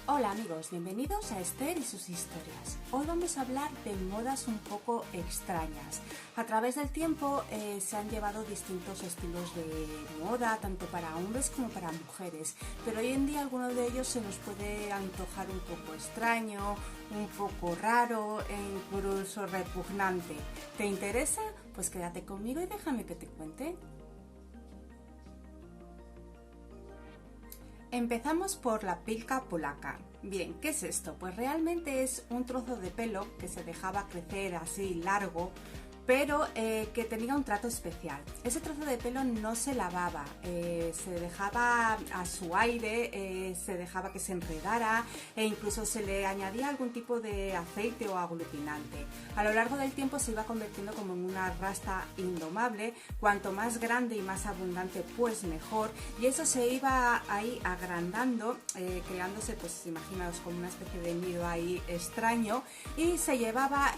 Hola amigos, bienvenidos a Esther y sus historias. Hoy vamos a hablar de modas un poco extrañas. A través del tiempo se han llevado distintos estilos de moda, tanto para hombres como para mujeres, pero hoy en día alguno de ellos se nos puede antojar un poco extraño, un poco raro e incluso repugnante. ¿Te interesa? Pues quédate conmigo y déjame que te cuente. Empezamos por la pilka polaca. Bien, ¿qué es esto? Pues realmente es un trozo de pelo que se dejaba crecer así largo, pero que tenía un trato especial. Ese trozo de pelo no se lavaba, se dejaba a su aire, se dejaba que se enredara e incluso se le añadía algún tipo de aceite o aglutinante. A lo largo del tiempo se iba convirtiendo como en una rasta indomable, cuanto más grande y más abundante pues mejor, y eso se iba ahí agrandando, creándose, pues imaginaos, como una especie de nido ahí extraño, y se llevaba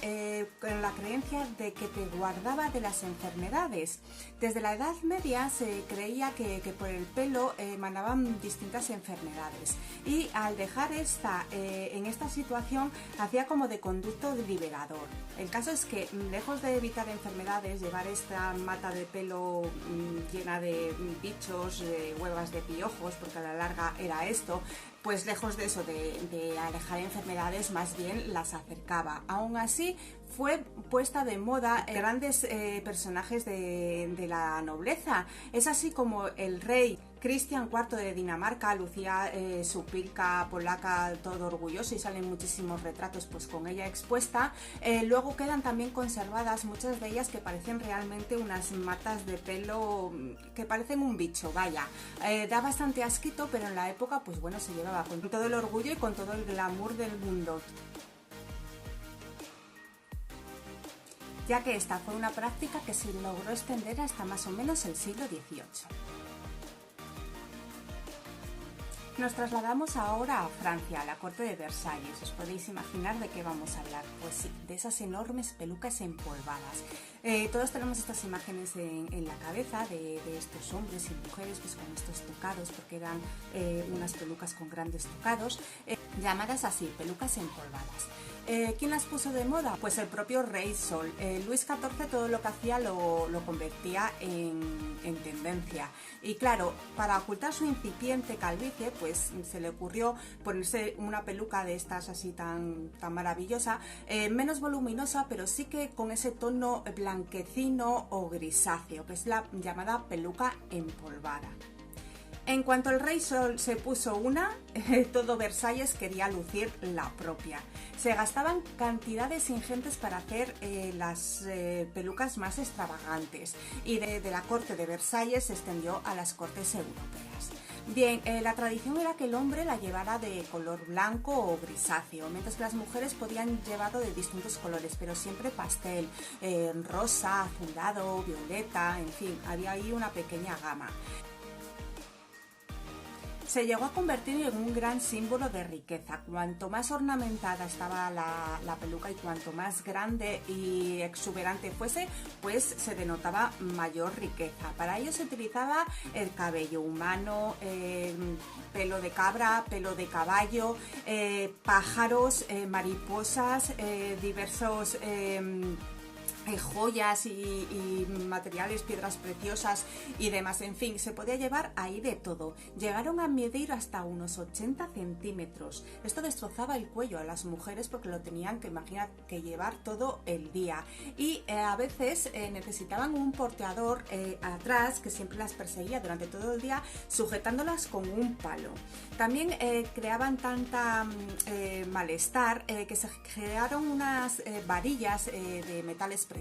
con la creencia de que te guardaba de las enfermedades. Desde la Edad Media se creía que por el pelo emanaban distintas enfermedades, y al dejar en esta situación hacía como de conducto liberador. El caso es que, lejos de evitar enfermedades, llevar esta mata de pelo llena de bichos, huevas de piojos, porque a la larga era esto, pues lejos de eso, de alejar enfermedades, más bien las acercaba. Aún así, fue puesta de moda grandes personajes de la nobleza. Es así como el rey Cristian IV de Dinamarca lucía su pilka polaca todo orgulloso, y salen muchísimos retratos pues con ella expuesta. Luego quedan también conservadas muchas de ellas que parecen realmente unas matas de pelo que parecen un bicho, vaya. Da bastante asquito, pero en la época pues bueno, se llevaba con todo el orgullo y con todo el glamour del mundo, ya que esta fue una práctica que se logró extender hasta más o menos el siglo XVIII. Nos trasladamos ahora a Francia, a la corte de Versalles. ¿Os podéis imaginar de qué vamos a hablar? Pues sí, de esas enormes pelucas empolvadas. Todos tenemos estas imágenes en la cabeza de estos hombres y mujeres pues con estos tocados, porque eran unas pelucas con grandes tocados, llamadas así, pelucas empolvadas. ¿Quién las puso de moda? Pues el propio Rey Sol. Luis XIV todo lo que hacía lo convertía en tendencia. Y claro, para ocultar su incipiente calvicie, pues se le ocurrió ponerse una peluca de estas así tan maravillosa, menos voluminosa, pero sí que con ese tono blanquecino o grisáceo, que es la llamada peluca empolvada. En cuanto el Rey Sol se puso una, todo Versalles quería lucir la propia. Se gastaban cantidades ingentes para hacer las pelucas más extravagantes, y de la corte de Versalles se extendió a las cortes europeas. Bien, la tradición era que el hombre la llevara de color blanco o grisáceo, mientras que las mujeres podían llevarlo de distintos colores, pero siempre pastel, rosa, azulado, violeta, en fin, había ahí una pequeña gama. Se llegó a convertir en un gran símbolo de riqueza. Cuanto más ornamentada estaba la peluca y cuanto más grande y exuberante fuese, pues se denotaba mayor riqueza. Para ello se utilizaba el cabello humano, pelo de cabra, pelo de caballo, pájaros, mariposas, diversos joyas y materiales, piedras preciosas y demás. En fin, se podía llevar ahí de todo. Llegaron a medir hasta unos 80 centímetros. Esto destrozaba el cuello a las mujeres porque lo tenían que, imaginar, que llevar todo el día, y a veces necesitaban un porteador atrás que siempre las perseguía durante todo el día, sujetándolas con un palo. También creaban tanta malestar que se crearon unas varillas de metales preciosos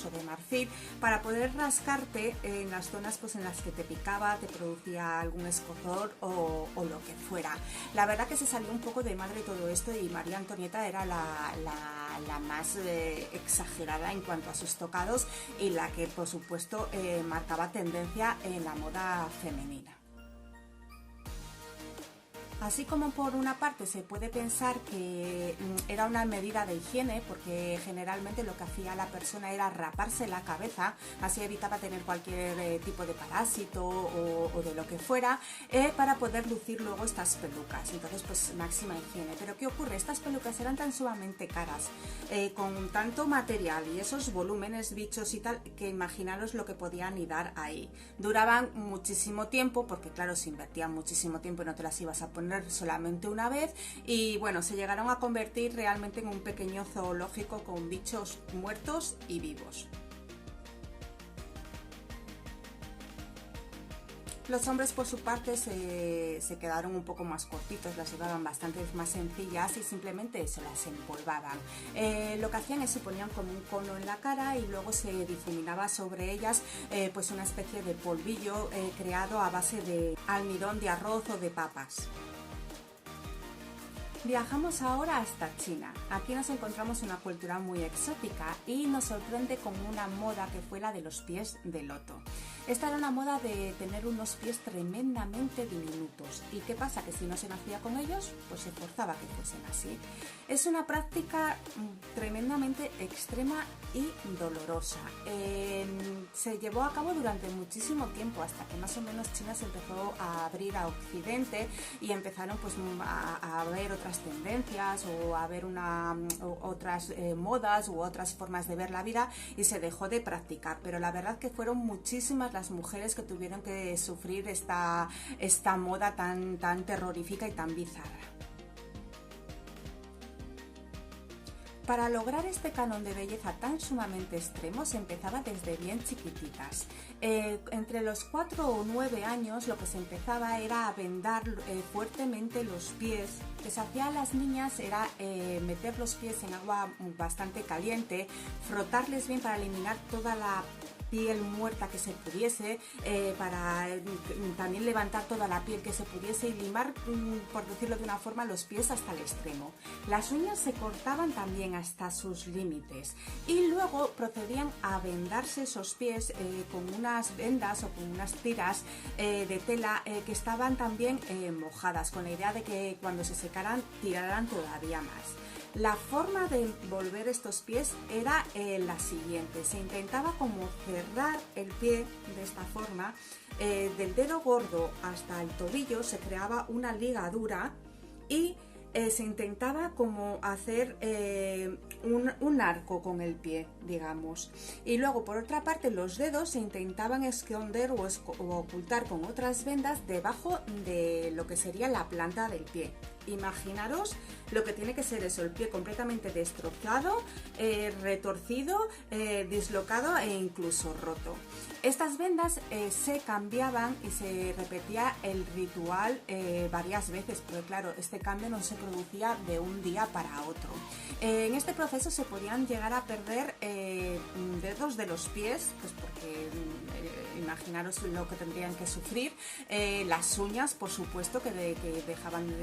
o de marfil para poder rascarte en las zonas pues en las que te picaba, te producía algún escozor o lo que fuera. La verdad que se salió un poco de madre todo esto, y María Antonieta era la más exagerada en cuanto a sus tocados, y la que por supuesto marcaba tendencia en la moda femenina. Así como por una parte se puede pensar que era una medida de higiene, porque generalmente lo que hacía la persona era raparse la cabeza, así evitaba tener cualquier tipo de parásito o de lo que fuera, para poder lucir luego estas pelucas. Entonces, pues máxima higiene. Pero ¿qué ocurre? Estas pelucas eran tan sumamente caras, con tanto material y esos volúmenes, bichos y tal, que imaginaros lo que podían anidar ahí. Duraban muchísimo tiempo, porque claro, se invertía muchísimo tiempo y no te las ibas a poner solamente una vez, y bueno, se llegaron a convertir realmente en un pequeño zoológico con bichos muertos y vivos. Los hombres por su parte se quedaron un poco más cortitos, las llevaban bastante más sencillas y simplemente se las empolvaban. Lo que hacían es se ponían como un cono en la cara y luego se difuminaba sobre ellas pues una especie de polvillo creado a base de almidón de arroz o de papas. Viajamos ahora hasta China. Aquí nos encontramos una cultura muy exótica y nos sorprende con una moda que fue la de los pies de loto. Esta era una moda de tener unos pies tremendamente diminutos. ¿Y qué pasa? Que si no se nacía con ellos, pues se forzaba que fuesen así. Es una práctica tremendamente extrema y dolorosa. Se llevó a cabo durante muchísimo tiempo, hasta que más o menos China se empezó a abrir a Occidente y empezaron pues a ver otras tendencias o a ver otras modas u otras formas de ver la vida, y se dejó de practicar. Pero la verdad que fueron muchísimas las mujeres que tuvieron que sufrir esta moda tan terrorífica y tan bizarra. Para lograr este canon de belleza tan sumamente extremo se empezaba desde bien chiquititas. Entre los 4 o 9 años lo que se empezaba era a vendar fuertemente los pies. Lo que se hacía a las niñas era meter los pies en agua bastante caliente, frotarles bien para eliminar toda la piel muerta que se pudiese, para también levantar toda la piel que se pudiese y limar, por decirlo de una forma, los pies hasta el extremo. Las uñas se cortaban también hasta sus límites y luego procedían a vendarse esos pies con unas vendas o con unas tiras de tela que estaban también mojadas, con la idea de que cuando se secaran tiraran todavía más. La forma de envolver estos pies era la siguiente: se intentaba como cerrar el pie de esta forma, del dedo gordo hasta el tobillo se creaba una ligadura y se intentaba como hacer un arco con el pie, digamos, y luego por otra parte los dedos se intentaban esconder o ocultar con otras vendas debajo de lo que sería la planta del pie. Imaginaros lo que tiene que ser eso, el pie completamente destrozado, retorcido, dislocado e incluso roto. Estas vendas se cambiaban y se repetía el ritual varias veces, porque claro, este cambio no se producía de un día para otro. En este proceso se podían llegar a perder dedos de los pies, pues porque imaginaros lo que tendrían que sufrir, las uñas, por supuesto, que dejaban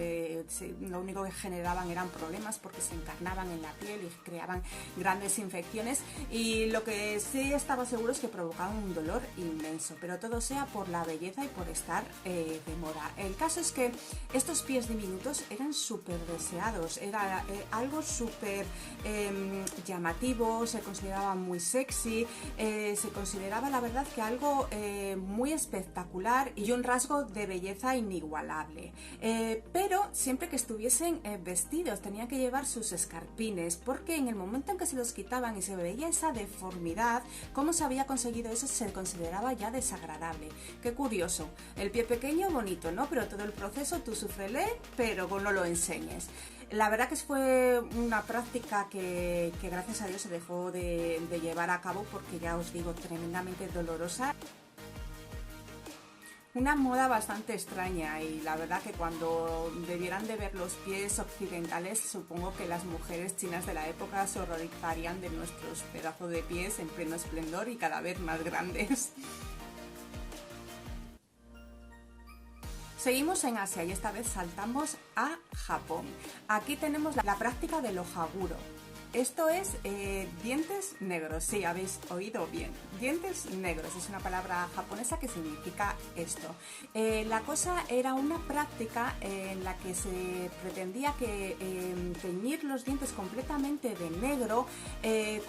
lo único que generaban eran problemas porque se encarnaban en la piel y creaban grandes infecciones, y lo que sí estaba seguro es que provocaban un dolor inmenso, pero todo sea por la belleza y por estar de moda. El caso es que estos pies diminutos eran súper deseados, era algo súper llamativo, se consideraba muy sexy, se consideraba la verdad que algo muy espectacular y un rasgo de belleza inigualable, pero siempre que estuviesen vestidos tenían que llevar sus escarpines, porque en el momento en que se los quitaban y se veía esa deformidad, cómo se había conseguido eso, se consideraba ya desagradable. Qué curioso, el pie pequeño bonito, ¿no? Pero todo el proceso tú súfrele, pero no lo enseñes. La verdad que fue una práctica que gracias a Dios se dejó de llevar a cabo, porque ya os digo, tremendamente dolorosa. Una moda bastante extraña, y la verdad que cuando debieran de ver los pies occidentales, supongo que las mujeres chinas de la época se horrorizarían de nuestros pedazos de pies en pleno esplendor y cada vez más grandes. Seguimos en Asia y esta vez saltamos a Japón. Aquí tenemos la práctica del ojaguro. esto es dientes negros. Sí, habéis oído bien. Dientes negros es una palabra japonesa que significa esto. La cosa era una práctica en la que se pretendía que teñir los dientes completamente de negro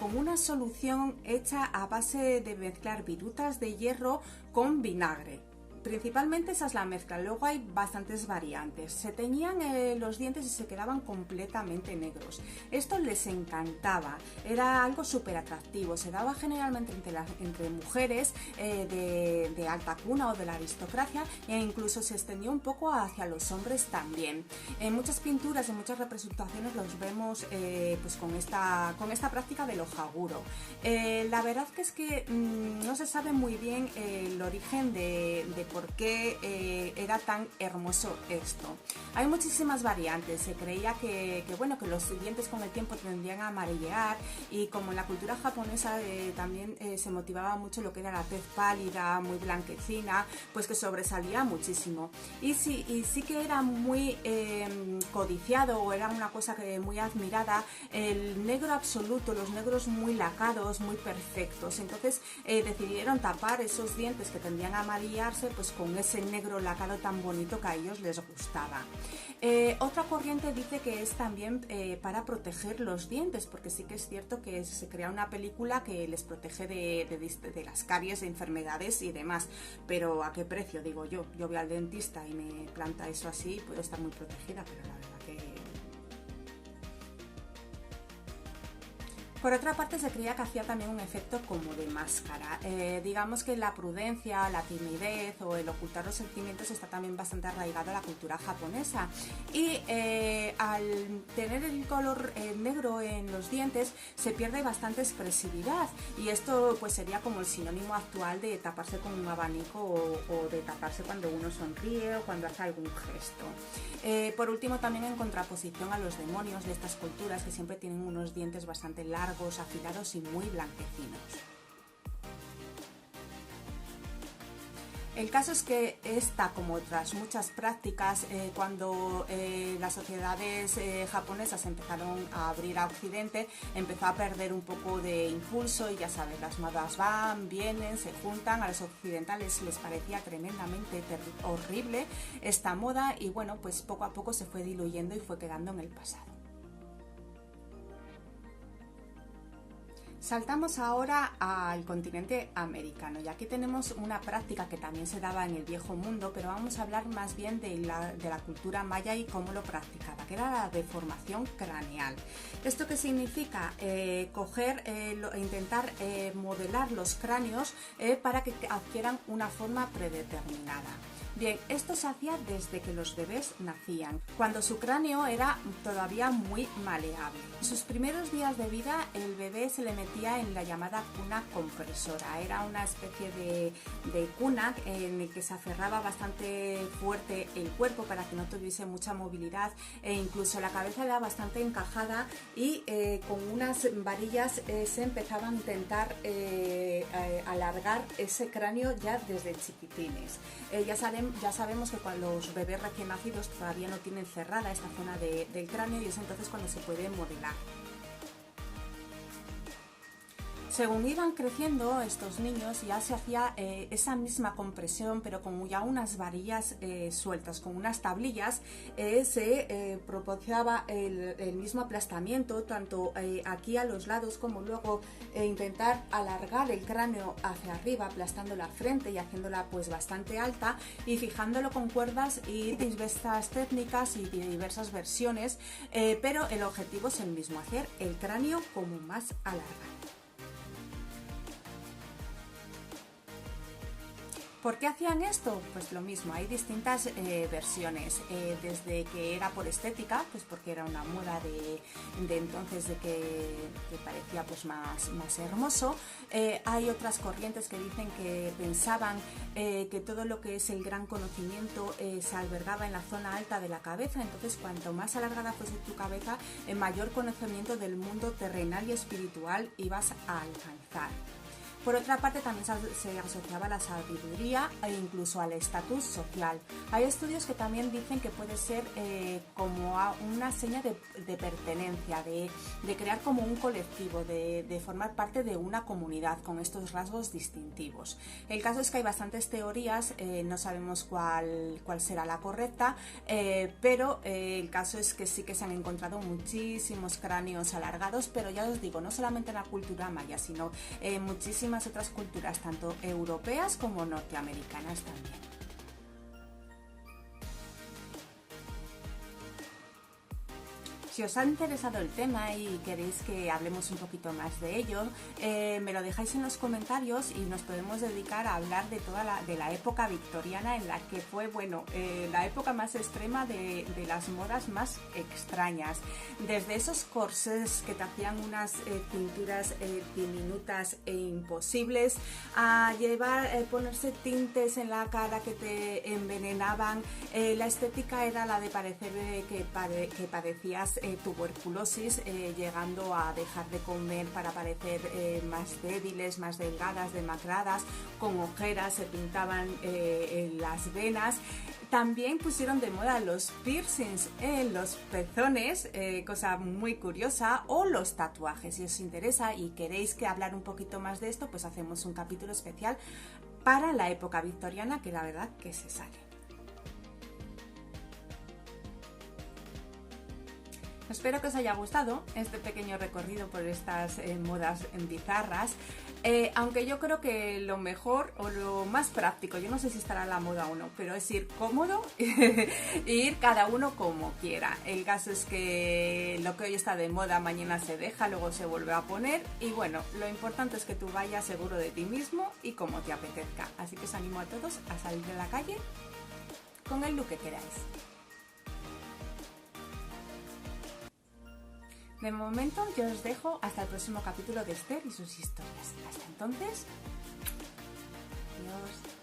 con una solución hecha a base de mezclar virutas de hierro con vinagre. Principalmente esa es la mezcla, luego hay bastantes variantes. Se teñían los dientes y se quedaban completamente negros. Esto les encantaba, era algo súper atractivo. Se daba generalmente entre mujeres de alta cuna o de la aristocracia, e incluso se extendió un poco hacia los hombres también. En muchas pinturas, en muchas representaciones los vemos pues con esta práctica del ojaguro. La verdad que es que no se sabe muy bien el origen de por qué era tan hermoso esto. Hay muchísimas variantes. Se creía que los dientes con el tiempo tendrían a amarillar, y como en la cultura japonesa también se motivaba mucho lo que era la tez pálida, muy blanquecina, pues que sobresalía muchísimo. Y sí que era muy codiciado, o era una cosa muy admirada, el negro absoluto, los negros muy lacados, muy perfectos. Entonces decidieron tapar esos dientes que tendían a amarillarse pues con ese negro lacado tan bonito que a ellos les gustaba. Otra corriente dice que es también para proteger los dientes, porque sí que es cierto que se crea una película que les protege de las caries, de enfermedades y demás, pero ¿a qué precio? Digo yo voy al dentista y me planta eso así, puedo estar muy protegida, pero la verdad que... Por otra parte, se creía que hacía también un efecto como de máscara. Digamos que la prudencia, la timidez o el ocultar los sentimientos está también bastante arraigado a la cultura japonesa. Y al tener el color negro en los dientes, se pierde bastante expresividad. Y esto pues sería como el sinónimo actual de taparse con un abanico o de taparse cuando uno sonríe o cuando hace algún gesto. Por último, también en contraposición a los demonios de estas culturas, que siempre tienen unos dientes bastante largos, afilados y muy blanquecinos. El caso es que esta, como otras muchas prácticas, cuando las sociedades japonesas empezaron a abrir a Occidente, empezó a perder un poco de impulso, y ya sabes, las modas van, vienen, se juntan. A los occidentales les parecía tremendamente horrible esta moda, y bueno, pues poco a poco se fue diluyendo y fue quedando en el pasado. Saltamos ahora al continente americano, y aquí tenemos una práctica que también se daba en el viejo mundo, pero vamos a hablar más bien de la cultura maya y cómo lo practicaba, que era la deformación craneal. ¿Esto qué significa? Intentar modelar los cráneos para que adquieran una forma predeterminada. Bien, esto se hacía desde que los bebés nacían, cuando su cráneo era todavía muy maleable. En sus primeros días de vida, el bebé se le metía en la llamada cuna compresora. Era una especie de cuna en el que se aferraba bastante fuerte el cuerpo para que no tuviese mucha movilidad, e incluso la cabeza era bastante encajada, y con unas varillas se empezaba a intentar alargar ese cráneo ya desde chiquitines. Ya sabemos que cuando los bebés recién nacidos todavía no tienen cerrada esta zona del cráneo, y es entonces cuando se puede modelar. Según iban creciendo estos niños, ya se hacía esa misma compresión, pero con ya unas varillas sueltas, con unas tablillas. Se proporcionaba el mismo aplastamiento, tanto aquí a los lados como luego intentar alargar el cráneo hacia arriba, aplastando la frente y haciéndola pues bastante alta, y fijándolo con cuerdas y diversas técnicas y diversas versiones, pero el objetivo es el mismo, hacer el cráneo como más alargado. ¿Por qué hacían esto? Pues lo mismo, hay distintas versiones, desde que era por estética, pues porque era una moda de entonces, de que parecía pues más hermoso. Hay otras corrientes que dicen que pensaban que todo lo que es el gran conocimiento se albergaba en la zona alta de la cabeza, entonces cuanto más alargada fuese tu cabeza, mayor conocimiento del mundo terrenal y espiritual ibas a alcanzar. Por otra parte, también se asociaba a la sabiduría e incluso al estatus social. Hay estudios que también dicen que puede ser como una seña de pertenencia, de crear como un colectivo, de formar parte de una comunidad con estos rasgos distintivos. El caso es que hay bastantes teorías, no sabemos cuál será la correcta, pero el caso es que sí que se han encontrado muchísimos cráneos alargados, pero ya os digo, no solamente en la cultura maya, sino en muchísimas otras culturas, tanto europeas como norteamericanas también. Si os ha interesado el tema y queréis que hablemos un poquito más de ello, me lo dejáis en los comentarios y nos podemos dedicar a hablar de de la época victoriana, en la que fue, bueno, la época más extrema de las modas más extrañas. Desde esos corsés que te hacían unas cinturas diminutas e imposibles, a ponerse tintes en la cara que te envenenaban. La estética era la de parecer que padecías tuberculosis, llegando a dejar de comer para parecer más débiles, más delgadas, demacradas, con ojeras, se pintaban las venas. También pusieron de moda los piercings en los pezones, cosa muy curiosa, o los tatuajes. Si os interesa y queréis que hablar un poquito más de esto, pues hacemos un capítulo especial para la época victoriana, que la verdad que se sale. Espero que os haya gustado este pequeño recorrido por estas modas bizarras, aunque yo creo que lo mejor o lo más práctico, yo no sé si estará en la moda o no, pero es ir cómodo e ir cada uno como quiera. El caso es que lo que hoy está de moda mañana se deja, luego se vuelve a poner, y bueno, lo importante es que tú vayas seguro de ti mismo y como te apetezca. Así que os animo a todos a salir de la calle con el look que queráis. De momento yo os dejo hasta el próximo capítulo de Esther y sus historias. Hasta entonces, adiós.